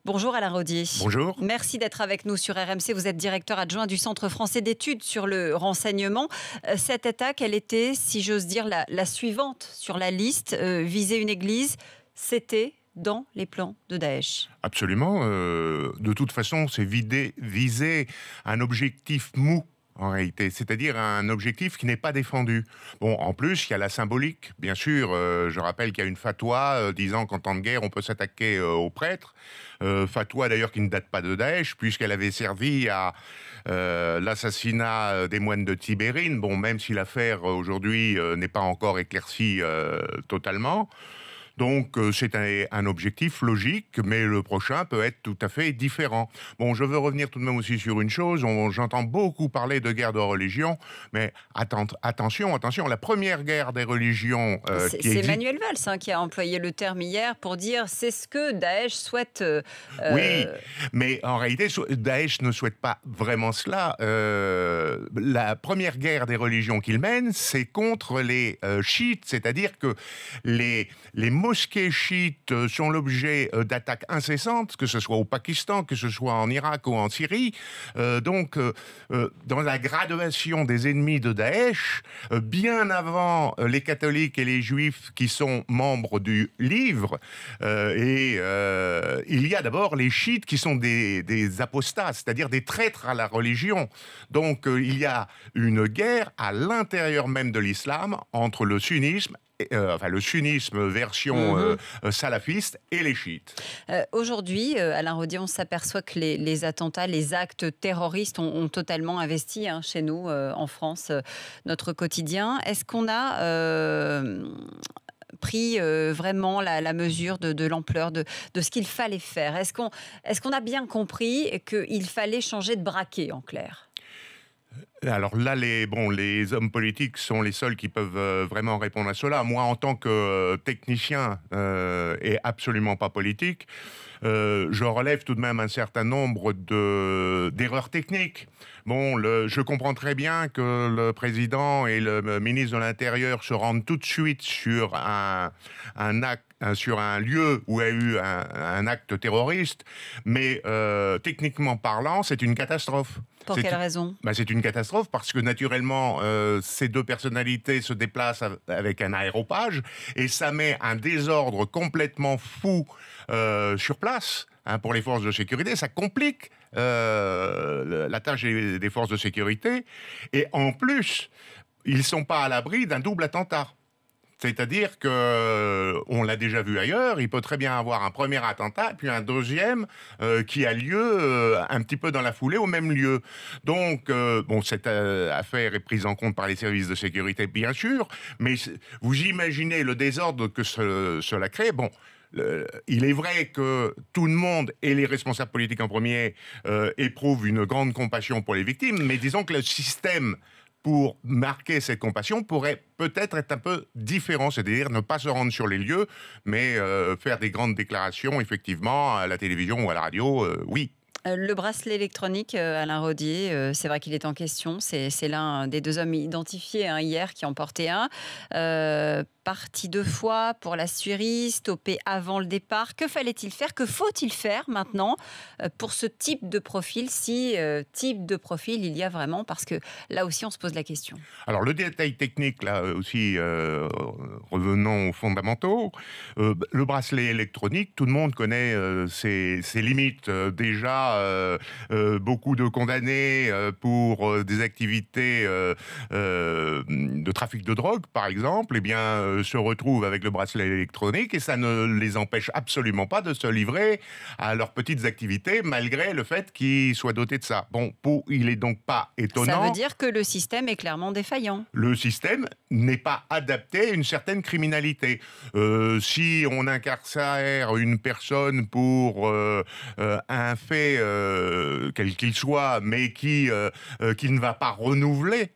Bonjour Alain Rodier. Bonjour. Merci d'être avec nous sur RMC. Vous êtes directeur adjoint du Centre français d'études sur le renseignement. Cette attaque, elle était, si j'ose dire, la suivante sur la liste. Viser une église, c'était dans les plans de Daesh. Absolument. De toute façon, c'est viser un objectif mou, en réalité, c'est-à-dire un objectif qui n'est pas défendu. Bon, en plus, il y a la symbolique, bien sûr. Je rappelle qu'il y a une fatwa disant qu'en temps de guerre, on peut s'attaquer aux prêtres. Fatwa d'ailleurs qui ne date pas de Daesh, puisqu'elle avait servi à l'assassinat des moines de Tibérine. Bon, même si l'affaire aujourd'hui n'est pas encore éclaircie totalement. Donc, c'est un objectif logique, mais le prochain peut être tout à fait différent. Bon, je veux revenir tout de même aussi sur une chose. J'entends beaucoup parler de guerre de religion, mais attention, la première guerre des religions c'est Manuel Valls qui a employé le terme hier pour dire c'est ce que Daesh souhaite. Oui, mais en réalité, Daesh ne souhaite pas vraiment cela. La première guerre des religions qu'il mène, c'est contre les chiites, c'est-à-dire que les mosquées chiites sont l'objet d'attaques incessantes, que ce soit au Pakistan, que ce soit en Irak ou en Syrie. Donc, dans la graduation des ennemis de Daesh, bien avant les catholiques et les juifs qui sont membres du livre, il y a d'abord les chiites qui sont des apostats, c'est-à-dire des traîtres à la religion. Donc, il y a une guerre à l'intérieur même de l'islam entre le sunnisme le sunnisme version salafiste et les chiites. Aujourd'hui, Alain Rodier, on s'aperçoit que les attentats, les actes terroristes ont totalement investi chez nous, en France, notre quotidien. Est-ce qu'on a pris vraiment la mesure de l'ampleur de ce qu'il fallait faire? Est-ce qu'on a bien compris qu'il fallait changer de braquet, en clair? Alors là, les hommes politiques sont les seuls qui peuvent vraiment répondre à cela. Moi, en tant que technicien et absolument pas politique, je relève tout de même un certain nombre d'erreurs techniques. Bon, je comprends très bien que le président et le ministre de l'Intérieur se rendent tout de suite sur un lieu où il y a eu un acte terroriste, mais techniquement parlant, c'est une catastrophe. Pour quelle raison ? C'est une catastrophe parce que naturellement, ces deux personnalités se déplacent avec un aéropage et ça met un désordre complètement fou sur place. Pour les forces de sécurité, ça complique la tâche des forces de sécurité. Et en plus, ils ne sont pas à l'abri d'un double attentat. C'est-à-dire qu'on l'a déjà vu ailleurs, il peut très bien avoir un premier attentat, puis un deuxième qui a lieu un petit peu dans la foulée au même lieu. Donc, cette affaire est prise en compte par les services de sécurité, bien sûr, mais vous imaginez le désordre que cela crée. Bon, il est vrai que tout le monde, et les responsables politiques en premier, éprouvent une grande compassion pour les victimes, mais disons que le système pour marquer cette compassion pourrait peut-être être un peu différent, c'est-à-dire ne pas se rendre sur les lieux, mais faire des grandes déclarations, effectivement, à la télévision ou à la radio, oui. Le bracelet électronique, Alain Rodier, c'est vrai qu'il est en question. C'est l'un des deux hommes identifiés hier qui en portait un. Parti 2 fois pour la Syrie, stoppé avant le départ. Que fallait-il faire? Que faut-il faire maintenant pour ce type de profil? Si type de profil il y a vraiment, parce que là aussi on se pose la question. Alors le détail technique, là aussi, revenons aux fondamentaux. Le bracelet électronique, tout le monde connaît ses limites. Déjà, beaucoup de condamnés pour des activités de trafic de drogue, par exemple, eh bien, se retrouvent avec le bracelet électronique et ça ne les empêche absolument pas de se livrer à leurs petites activités malgré le fait qu'ils soient dotés de ça. Bon, il est donc pas étonnant. Ça veut dire que le système est clairement défaillant. Le système n'est pas adapté à une certaine criminalité. Si on incarcère une personne pour un fait quel qu'il soit, mais qui ne va pas renouveler,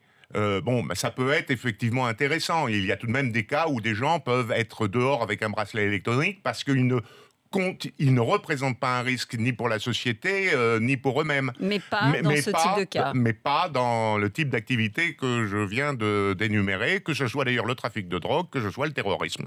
ça peut être effectivement intéressant. Il y a tout de même des cas où des gens peuvent être dehors avec un bracelet électronique parce qu'ils ne représentent pas un risque ni pour la société, ni pour eux-mêmes. Mais pas dans ce type de cas. Mais pas dans le type d'activité que je viens d'énumérer, que ce soit d'ailleurs le trafic de drogue, que ce soit le terrorisme.